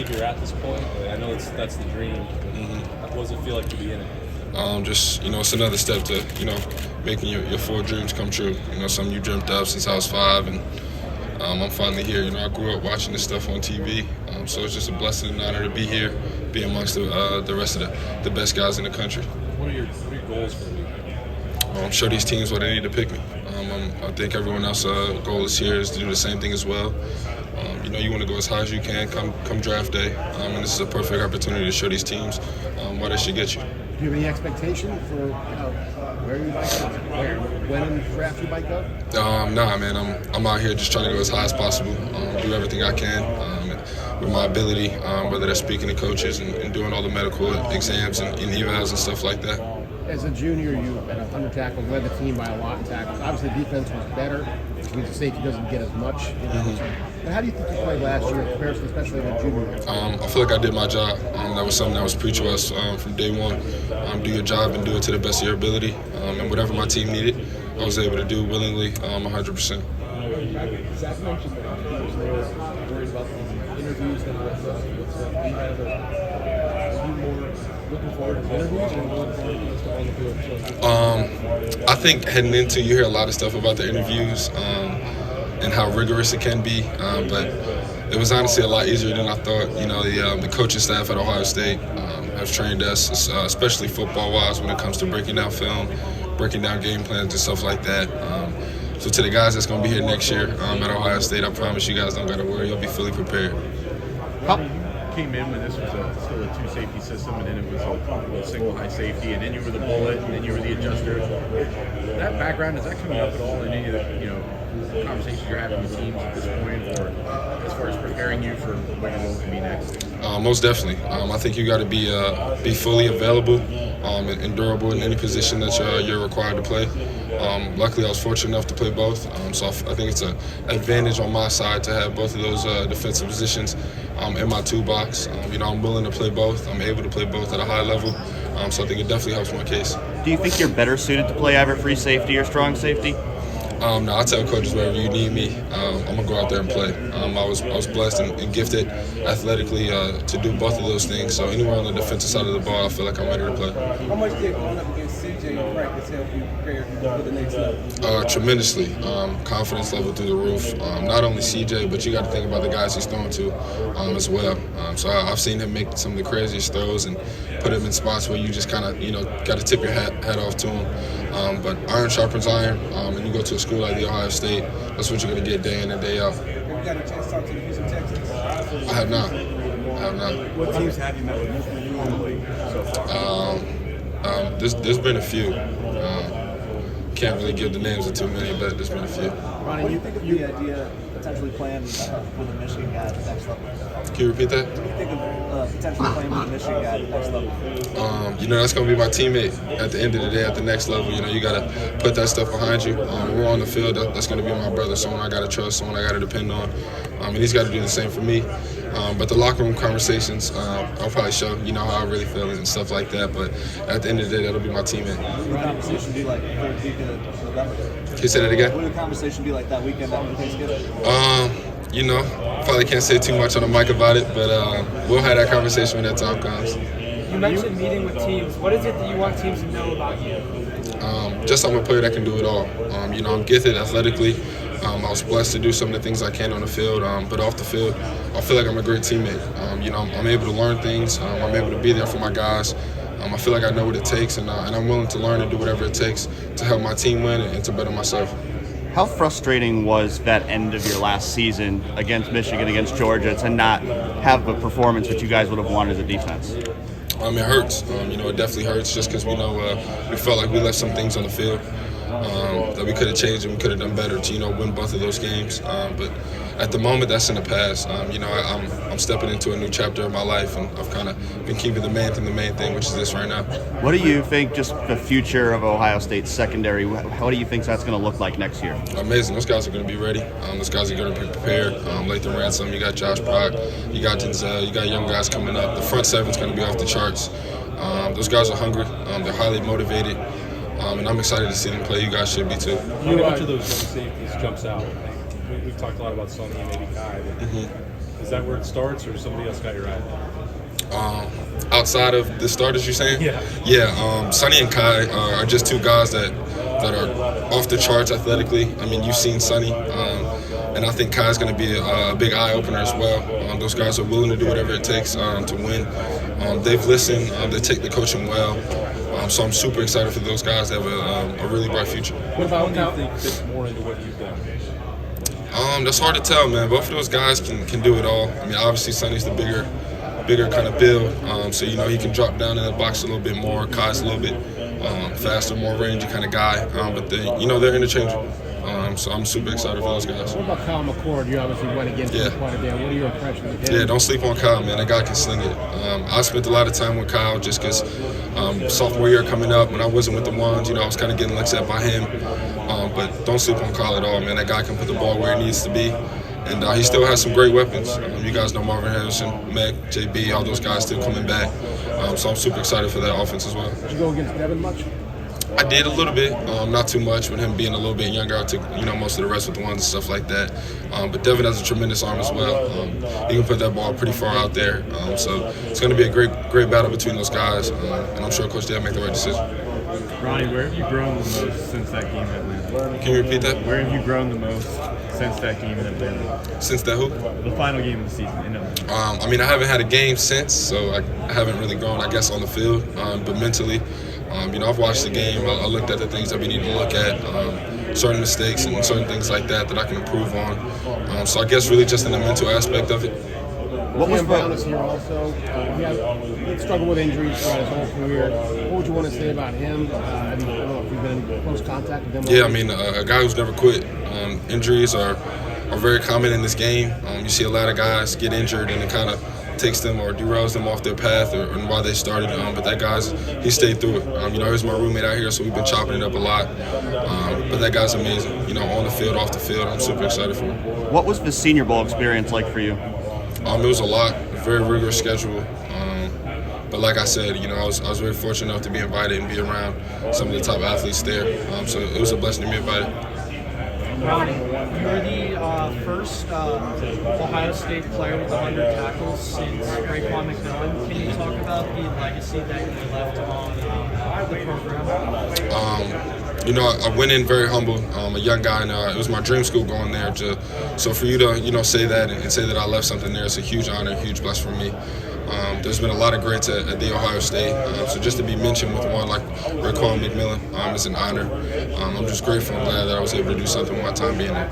believe you're at this point? I know that's the dream. What does it feel like to be in it? Just, it's another step to, making your full dreams come true. Something you dreamt of since I was 5, and I'm finally here. I grew up watching this stuff on TV, so it's just a blessing and honor to be here, be amongst the rest of the best guys in the country. What are your goals for the week? Show these teams what they need to pick me. I think everyone else's goal is here is to do the same thing as well. You want to go as high as you can come draft day, and this is a perfect opportunity to show these teams why they should get you. Do you have any expectation for where you might go, when in the draft you might go? Nah, man. I'm out here just trying to go as high as possible, do everything I can with my ability, whether that's speaking to coaches and doing all the medical exams and evals and stuff like that. As a junior, you had 100 tackles, led the team by a lot in tackles. Obviously, the defense was better because the safety doesn't get as much. But how do you think you played last year in comparison, especially as a junior? I feel like I did my job. That was something that was preached to us from day one. Do your job and do it to the best of your ability. And whatever my team needed, I was able to do willingly, 100%. Zach mentioned that he was worried about the interviews and are you more looking forward to interviews or looking forward to stuff on the field? I think heading into, you hear a lot of stuff about the interviews and how rigorous it can be, but it was honestly a lot easier than I thought. The coaching staff at Ohio State have trained us, especially football-wise, when it comes to breaking down film, breaking down game plans and stuff like that. So to the guys that's going to be here next year at Ohio State, I promise you guys don't got to worry. You'll be fully prepared. Came in when this was still a two-safety system, and then it was a single high safety, and then you were the bullet, and then you were the adjuster. That background, is that coming up at all in any of the conversations you're having with teams at this point, or as far as preparing you for what your role can be next? Most definitely. I think you got to be fully available and durable in any position that you're required to play. Luckily, I was fortunate enough to play both, so I think it's an advantage on my side to have both of those defensive positions in my toolbox. I'm willing to play both. I'm able to play both at a high level, so I think it definitely helps my case. Do you think you're better suited to play either free safety or strong safety? No, I tell coaches wherever you need me, I'm gonna go out there and play. I was blessed and gifted athletically to do both of those things. So anywhere on the defensive side of the ball, I feel like I'm ready to play. How much did going up against CJ in practice help you prepare for the next level? Tremendously. Confidence level through the roof. Not only CJ, but you got to think about the guys he's throwing to as well. So I've seen him make some of the craziest throws and put him in spots where you just kind of got to tip your hat off to him. But iron sharpens iron, and you go to a school like the Ohio State, that's what you're going to get day in and day out. Have you got a chance to talk to the Houston Texans? I have not. What teams have you met with so far? There's been a few. Can't really give the names of too many, but there's been a few. Ronnie, what do you think of the idea of potentially playing with a Michigan guy at the next level? Can you repeat that? What do you think of potentially playing with a Michigan guy at the next level? That's going to be my teammate at the end of the day at the next level. You got to put that stuff behind you. When we're on the field, that's going to be my brother, someone I got to trust, someone I got to depend on. And he's got to do the same for me. But the locker room conversations, I'll probably show, how I really feel and stuff like that. But at the end of the day, that'll be my teammate. What would the conversation be like the weekend of November? Can you say that again? What would the conversation be like that weekend after Thanksgiving? Probably can't say too much on the mic about it, but we'll have that conversation when that time comes. You mentioned meeting with teams. What is it that you want teams to know about you? Just I'm a player that can do it all. I'm gifted athletically. I was blessed to do some of the things I can on the field, but off the field, I feel like I'm a great teammate. I'm able to learn things. I'm able to be there for my guys. I feel like I know what it takes, and I'm willing to learn and do whatever it takes to help my team win and to better myself. How frustrating was that end of your last season against Michigan, against Georgia, to not have the performance that you guys would have wanted as a defense? It hurts. It definitely hurts just because we felt like we left some things on the field that we could have changed and we could have done better to win both of those games. But at the moment, that's in the past. I'm stepping into a new chapter of my life, and I've kind of been keeping the main thing, which is this right now. What do you think, just the future of Ohio State's secondary, how do you think that's going to look like next year? Amazing. Those guys are going to be ready. Those guys are going to be prepared. Lathan Ransom, you got Josh Brock, you got Denzel, you got young guys coming up. The front seven's going to be off the charts. Those guys are hungry. They're highly motivated. And I'm excited to see them play. You guys should be too. Which of those young safeties jumps out? We've talked a lot about Sonny and maybe Kai, but Is that where it starts, or somebody else got your eye? Outside of the starters, you're saying? Yeah. Yeah. Sonny and Kai are just two guys that are off the charts athletically. I mean, you've seen Sonny, and I think Kai's going to be a big eye opener as well. Those guys are willing to do whatever it takes to win. They've listened. They take the coaching well. So I'm super excited for those guys that have a really bright future. What about now? Do you think fits more into what you've done? That's hard to tell, man. Both of those guys can do it all. I mean, obviously Sonny's the bigger kind of build, so he can drop down in the box a little bit more. Kai's a little bit faster, more rangy kind of guy, but they're interchangeable. So I'm super excited for those guys. What about Kyle McCord? You obviously went against him quite a bit. What are your impressions of him? Yeah, don't sleep on Kyle, man. That guy can sling it. I spent a lot of time with Kyle just because sophomore year coming up, when I wasn't with the ones, I was kind of getting looks at by him. But don't sleep on Kyle at all, man. That guy can put the ball where it needs to be. And he still has some great weapons. You guys know Marvin Harrison, Meg, JB, all those guys still coming back. So I'm super excited for that offense as well. Did you go against Devin much? I did a little bit, not too much. With him being a little bit younger, I took most of the rest with the ones and stuff like that. But Devin has a tremendous arm as well. He can put that ball pretty far out there. So it's going to be a great battle between those guys. And I'm sure Coach Dale will make the right decision. Ronnie, where have you grown the most since that game at Atlanta? Can you repeat that? Where have you grown the most since that game in Atlanta? Since that who? The final game of the season in Atlanta. I haven't had a game since, so I haven't really grown, I guess, on the field. But mentally, I've watched the game. I looked at the things that we need to look at, certain mistakes and certain things like that I can improve on. So I guess really just in the mental aspect of it. What was Brown is here also? He struggled with injuries throughout his whole career. What would you want to say about him? I don't know if you've been in close contact with him. Yeah, a guy who's never quit. Injuries are very common in this game. You see a lot of guys get injured and it kind of takes them or derails them off their path or why they started. But that guy's, he stayed through it. He's my roommate out here, so we've been chopping it up a lot. But that guy's amazing. On the field, off the field, I'm super excited for him. What was the Senior Bowl experience like for you? It was a lot, very rigorous schedule. But like I said, I was very fortunate enough to be invited and be around some of the top athletes there. So it was a blessing to be invited. Ronnie, you were the first Ohio State player with 100 tackles since Raekwon McMillan. Can you talk about the legacy that you left on the program? I went in very humble, a young guy, and it was my dream school going there. So for you to, say that and say that I left something there, it's a huge honor, a huge blessing for me. There's been a lot of greats at the Ohio State, so just to be mentioned with one like Raekwon McMillan is an honor. I'm just grateful and glad that I was able to do something with my time being there.